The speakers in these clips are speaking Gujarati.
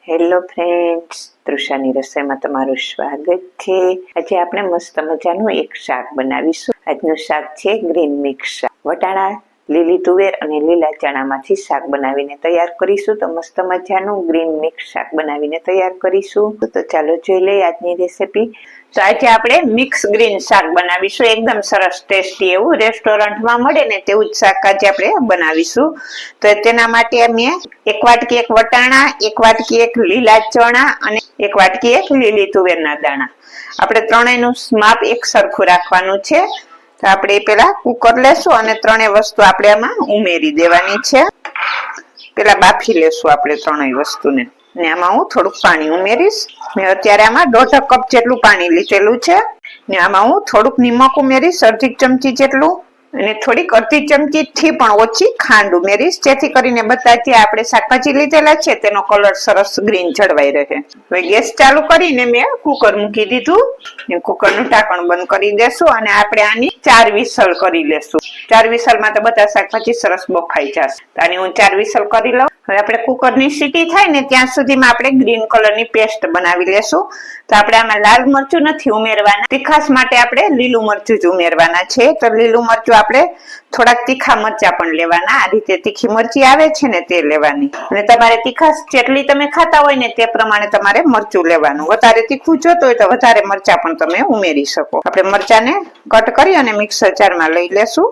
હેલો ફ્રેન્ડ્સ, તૃષાની રસોઈમાં તમારું સ્વાગત છે। આજે આપણે મસ્ત મજાનું એક શાક બનાવીશું। આજનું શાક છે ગ્રીન મિક્સ શાક। વટાણા, લીલી તુવેર અને લીલા ચણામાંથી શાક બનાવીને તૈયાર કરીશું। તો મસ્ત મજાનું ગ્રીન મિક્સ શાક બનાવીને તૈયાર કરીશું। તો ચાલો જોઈ લઈએ આજની રેસીપી। તો આજે આપણે મિક્સ ગ્રીન શાક બનાવીશું। એકદમ સરસ ટેસ્ટી એવું રેસ્ટોરન્ટમાં મળે ને તેવું જ શાક આજે આપણે બનાવીશું। તો તેના માટે અમે એક વાટકી એક વટાણા, એક વાટકી એક લીલા ચણા અને એક વાટકી એક લીલી તુવેરના દાણા, આપણે ત્રણેયનું માપ એક સરખું રાખવાનું છે। તો આપણે પેલા કુકર લેશું અને ત્રણેય વસ્તુ આપણે આમાં ઉમેરી દેવાની છે। પેલા બાફી લેશું આપણે ત્રણેય વસ્તુને, ને આમાં હું થોડુંક પાણી ઉમેરીશ। મેં અત્યારે આમાં 1.5 કપ જેટલું પાણી લીધેલું છે, ને આમાં હું થોડુંક નિમક ઉમેરીશ, અડધી ચમચી જેટલું, અને થોડીક અડધી ચમચી થી પણ ઓછી ખાંડ ઉમેરીશ, જેથી કરીને બધા જે આપણે શાકભાજી લીધેલા છે તેનો કલર સરસ ગ્રીન જળવાઈ રહે। હવે ગેસ ચાલુ કરીને મેં કુકર મૂકી દીધું, કુકરનું ઢાંકણ બંધ કરી દેશું અને આપણે આની 4 વિસલ કરી લેશું। 4 વિસલમાં તો બધા શાકભાજી સરસ બફાઈ જશે। તો આની હું 4 વિસલ કરી લઉં। હવે આપણે કુકરની સીટી થાય ને ત્યાં સુધીમાં આપણે ગ્રીન કલરની પેસ્ટ બનાવી લેશું। તો આપણે આમાં લાલ મરચું નથી ઉમેરવાના, તીખાસ માટે આપણે લીલું મરચું જ ઉમેરવાના છે। તો લીલું મરચું આપણે થોડાક તીખા મરચા પણ લેવાના, આ રીતે તીખી મરચી આવે છે ને તે લેવાની, અને તમારે તીખાસ જેટલી તમે ખાતા હોય ને તે પ્રમાણે તમારે મરચું લેવાનું। વધારે તીખું જોતું હોય તો વધારે મરચા પણ તમે ઉમેરી શકો। આપણે મરચાને કટ કરી અને મિક્સર જારમાં લઈ લેશું।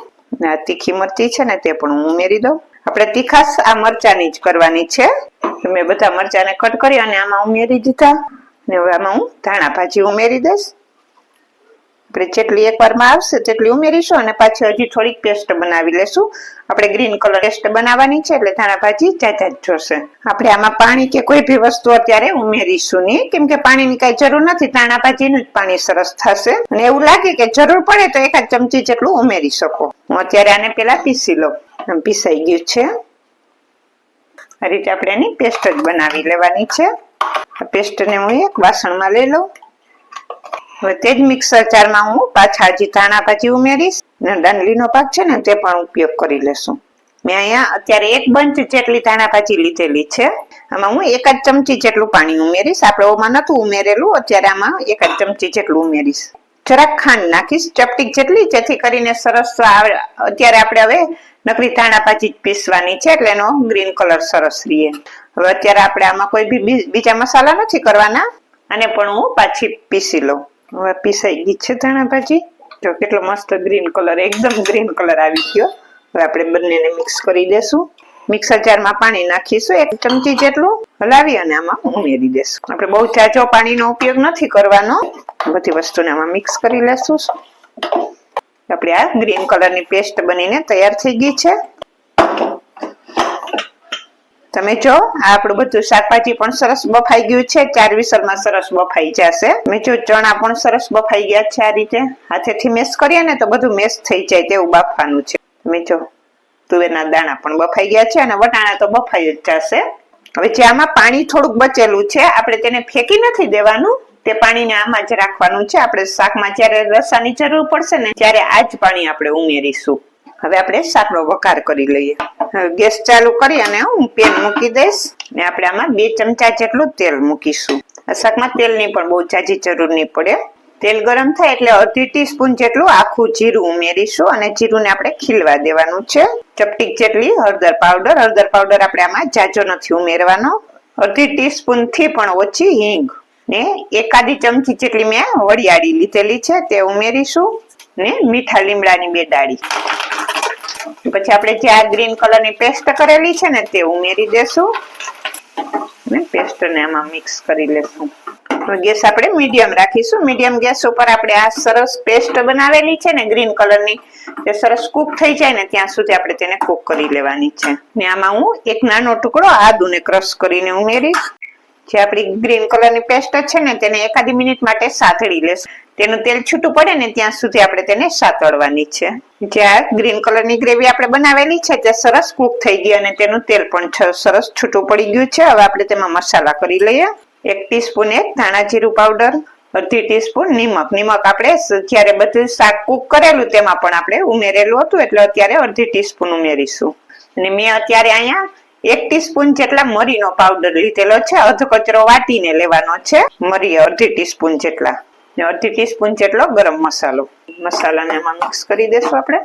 આ તીખી મરચી છે ને તે પણ હું ઉમેરી દઉં। આપણે તીખાસ આ મરચાની જ કરવાની છે। મેં બધા મરચાને કટ કરી અને આમાં ઉમેરી દીધા, ને હવે આમાં હું ધાણા ભાજી ઉમેરી દઈશ। આપણે જેટલી એકવારમાં આવશે તેટલી ઉમેરીશું અને પાછી હજી થોડીક પેસ્ટ બનાવી લેશું। આપણે ગ્રીન કલર પેસ્ટ બનાવવાની છે એટલે ધાણા ભાજી જાજા જ જોશે। આપણે આમાં પાણી કે કોઈ બી વસ્તુ અત્યારે ઉમેરીશું નહીં, કેમ કે પાણીની કઈ જરૂર નથી, ધાણા ભાજીનું જ પાણી સરસ થશે। અને એવું લાગે કે જરૂર પડે તો 1 ચમચી જેટલું ઉમેરી શકો। હું અત્યારે આને પેલા પીસી લઉં। પીસાઈ ગયું છે, આ રીતે આપણે એની પેસ્ટ જ બનાવી લેવાની છે। આ પેસ્ટને હું એક વાસણમાં લઈ લઉં। હવે તે જ મિક્સર જારમાં હું પાછા હજી ધાણા ભાજી ઉમેરીશ, ને દાંડલીનો પાક છે ને તે પણ ઉપયોગ કરી લેશું। મેં અહીંયા અત્યારે 1 બંચ જેટલી ધાણા ભાજી લીધેલી છે, આમાં હું 1 જ ચમચી જેટલું પાણી ઉમેરીશ। આપણે ઓમાં નતું ઉમેરેલું, અત્યારે આમાં 1 જ ચમચી જેટલું ઉમેરીશ। જરાક ખાંડ નાખીશ, ચપટીક જેટલી, જેથી કરીને સરસ અત્યારે આપણે હવે નકરી ધાણા ભાજી જ પીસવાની છે એટલે એનો ગ્રીન કલર સરસ રહે। હવે અત્યારે આપણે આમાં કોઈ બીજા મસાલા નથી કરવાના, આને પણ હું પાછી પીસી લઉં। હવે પીસાઈ ગઈ છે ધાણા ભાજી, જો કેટલો મસ્ત ગ્રીન કલર, એકદમ ગ્રીન કલર આવી ગયો। હવે આપણે બંનેને મિક્સ કરી દેશું। મિક્સર જારમાં પાણી નાખીશું 1 ચમચી જેટલું, હલાવી અને આમાં ઉમેરી દેશું। આપણે બહુ જાજો પાણીનો ઉપયોગ નથી કરવાનો, બધી વસ્તુને આમાં મિક્સ કરી લેશું। આપણે આ ગ્રીન કલરની પેસ્ટ બનીને તૈયાર થઈ ગઈ છે। તમે જો આપણું બધું શાકભાજી પણ સરસ બફાઈ ગયું છે, 4 વિસલમાં સરસ બફાઈ જશે। મેં જો ચણા પણ સરસ બફાઈ ગયા છે, આ રીતે હાથેથી મેશ કરીએ ને તો બધું મેશ થઈ જાય તેવું બાફવાનું છે। તમે જો તુવેરના દાણા પણ બફાઈ ગયા છે અને વટાણા તો બફાઈ જ જશે। હવે જે આમાં પાણી થોડુંક બચેલું છે, આપણે તેને ફેંકી નથી દેવાનું, તે પાણીને આમાં જ રાખવાનું છે। આપણે શાકમાં જ્યારે રસાની જરૂર પડશે ને ત્યારે આ જ પાણી આપણે ઉમેરીશું। હવે આપણે શાકનો વઘાર કરી લઈએ। ગેસ ચાલુ કરી અને હું પેન મૂકી દઈશ, ને આપણે આમાં 2 ચમચા જેટલું તેલ મૂકીશું। આ શાકમાં તેલની પણ બહુ જાજી જરૂર નહીં પડે। તેલ ગરમ થાય એટલે અડધી ટીસ્પૂન જેટલું આખું જીરું ઉમેરીશું, અને જીરુંને આપણે ખીલવા દેવાનું છે। ચપટીક જેટલી હળદર પાવડર આપણે આમાં જાજો નથી ઉમેરવાનો। અડધી ટીસ્પૂન થી પણ ઓછી હિંગ, ને 1 ચમચી જેટલી મેં વરિયાળી લીધેલી છે તે ઉમેરીશું, ને મીઠા લીમડાની 2 ડાળી। પછી આપણે જે આ ગ્રીન કલરની પેસ્ટ કરેલી છે ને તે ઉમેરી દેશું, ને પેસ્ટને આમાં મિક્સ કરી લેશું। ગેસ આપણે મીડિયમ રાખીશું। મીડિયમ ગેસ ઉપર આપણે આ સરસ પેસ્ટ બનાવેલી છે ને ગ્રીન કલરની, તે સરસ કૂક થઈ જાય ને ત્યાં સુધી આપણે તેને કૂક કરી લેવાની છે। ને આમાં હું 1 નાનો ટુકડો આદુને ક્રશ કરીને ઉમેરીશ। જે આપણી ગ્રીન કલરની પેસ્ટ છે ને તેને 1 મિનિટ માટે સાતળી લેશું। તેનું તેલ છૂટું પડે ને ત્યાં સુધી આપણે તેને સાતળવાની છે। જે આ ગ્રીન કલરની ગ્રેવી આપણે બનાવેલી છે તે સરસ કૂક થઈ ગઈ અને તેનું તેલ પણ સરસ છૂટું પડી ગયું છે। હવે આપણે તેમાં મસાલા કરી લઈએ। 1 ટીસ્પૂન ધાણા જીરું પાવડર, અડધી ટીસ્પૂન નિમક આપણે જ્યારે બધું શાક કૂક કરેલું તેમાં પણ આપણે ઉમેરેલું હતું એટલે અત્યારે અડધી ટીસ્પૂન ઉમેરીશું। અને મેં અત્યારે અહીંયા 1 ટીસ્પૂન જેટલા મરીનો પાવડર લીધેલો છે, અડધો કચરો વાટીને લેવાનો છે મરી, અડધી ટીસ્પૂન જેટલા, ને અડધી ટીસ્પૂન જેટલો ગરમ મસાલો. મસાલાને એમાં મિક્સ કરી દેશું આપણે.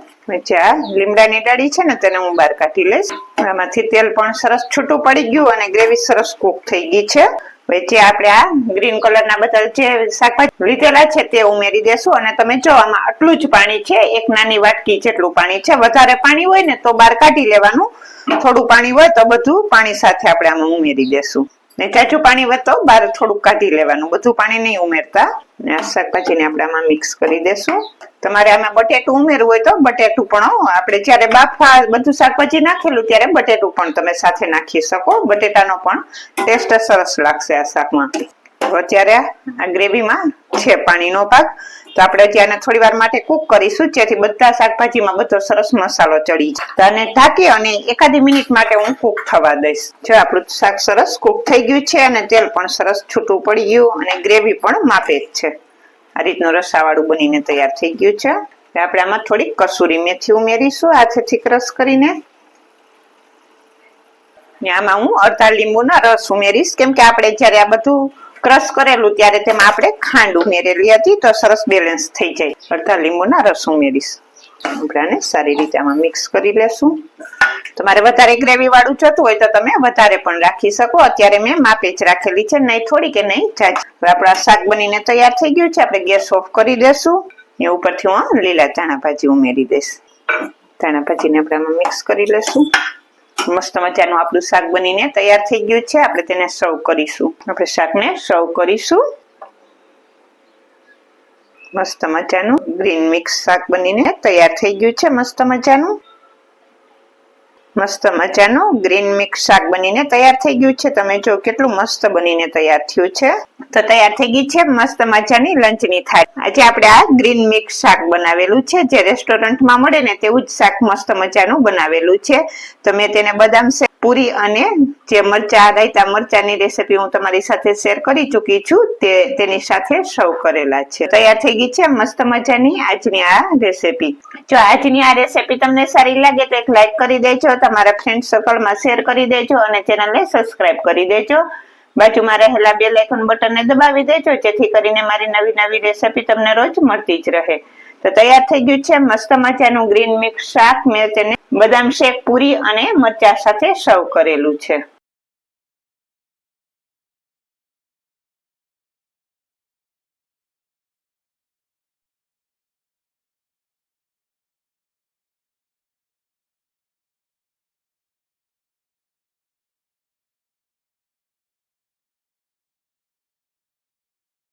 જે આ લીમડાની ડાળી છે ને તેને હું બહાર કાઢી લઈશ. આમાંથી તેલ પણ સરસ છૂટું પડી ગયું અને ગ્રેવી સરસ કૂક થઈ ગઈ છે. હવે જે આપણે આ ગ્રીન કલરના બધા જે શાકભાજી લીધેલા છે તે ઉમેરી દેશું. અને તમે જો આમાં આટલું જ પાણી છે, એક નાની વાટકી જેટલું પાણી છે. વધારે પાણી હોય ને તો બહાર કાઢી લેવાનું, થોડું પાણી હોય તો બધું પાણી સાથે આપણે આમાં ઉમેરી દેશું. ને જાજુ પાણી હોય તો બહાર થોડુંક કાઢી લેવાનું, બધું પાણી નહીં ઉમેરતા. ને આ શાકભાજીને આપણે આમાં મિક્સ કરી દેશું. તમારે આમાં બટેટું ઉમેરવું હોય તો બટેટું પણ, આપણે જ્યારે બાફા બધું શાકભાજી નાખેલું ત્યારે બટેટું પણ તમે સાથે નાખી શકો. બટેટાનો પણ ટેસ્ટ સરસ લાગશે આ શાકમાં. અત્યારે આ ગ્રેવીમાં છે પાણીનો ભાગ, તો આપણે ત્યાંને થોડી વાર માટે કૂક કરીશું, જેથી બધા શાકભાજીમાં બધો સરસ મસાલો ચડી જાય. અને ઢાંકી અને એકાદી મિનિટ માટે હું કૂક થવા દઈશ. જો આપણું શાક સરસ કૂક થઈ ગયું છે અને તેલ પણ સરસ છૂટું પડી ગયું અને ગ્રેવી પણ માપે જ છે. આ રીતનું રસાવાળું બનીને તૈયાર થઈ ગયું છે. આપણે આમાં થોડીક કસૂરી મેથી ઉમેરીશું હાથેથી ક્રશ કરીને. આમાં હું અડધા લીંબુના રસ ઉમેરીશ, કેમ કે આપણે જયારે આ બધું ક્રશ કરેલું ત્યારે તેમાં આપણે ખાંડ ઉમેરેલી હતી, તો સરસ બેલેન્સ થઈ જાય. અડધા લીંબુના રસ ઉમેરીશ. આપણે સારી રીતે આમાં મિક્સ કરી લેશું. તમારે વધારે ગ્રેવી વાળું જોતું હોય તો તમે વધારે પણ રાખી શકો. અત્યારે મેં માપે જ રાખેલી છે, નહીં થોડી કે નહીં જાજી. હવે આપણા શાક બનીને તૈયાર થઈ ગયું છે. આપણે ગેસ ઓફ કરી દેશું. એ ઉપરથી હું લીલા ધાણા ભાજી ઉમેરી દઈશ. ધાણા ભાજીને આપણે આમાં મિક્સ કરી લેશું. મસ્ત મજાનું આપણું શાક બનીને તૈયાર થઈ ગયું છે. આપણે તેને સર્વ કરીશું. આપણે શાકને સર્વ કરીશું. મસ્ત મજાનું ગ્રીન મિક્સ શાક બનીને તૈયાર થઈ ગયું છે. મસ્ત મજાનું ગ્રીન મિક્સ શાક બનીને તૈયાર થઈ ગયું છે. તમે જો કેટલું મસ્ત બનીને તૈયાર થયું છે. તો તૈયાર થઈ ગઈ છે મસ્ત મજાની લંચની થાળી. આજે આપણે આ ગ્રીન મિક્સ શાક બનાવેલું છે, જે રેસ્ટોરન્ટમાં મળે ને તેવું જ શાક મસ્ત મજાનું બનાવેલું છે. તો મેં તેને બદામ શેક, પૂરી અને જે રાયતા મરચાની રેસીપી હું તમારી સાથે શેર કરી ચૂકી છું, તેની સાથે સર્વ કરેલા છે. તૈયાર થઈ ગઈ છે મસ્ત મજાની આજની આ રેસીપી. જો આજની આ રેસીપી તમને સારી લાગે તો એક લાઈક કરી દેજો, તમારા ફ્રેન્ડ સર્કલમાં શેર કરી દેજો અને ચેનલને સબસ્ક્રાઇબ કરી દેજો. બાજુમાં રહેલા બેલ આઇકન બટનને દબાવી દેજો, જેથી કરીને મારી નવી નવી રેસીપી તમને રોજ મળતી જ રહે. તો તૈયાર થઈ ગયું છે મસ્ત મજાનું ગ્રીન મિક્સ શાક. મેં તેને બદામ શેક, પૂરી અને મરચા સાથે સર્વ કરેલું છે.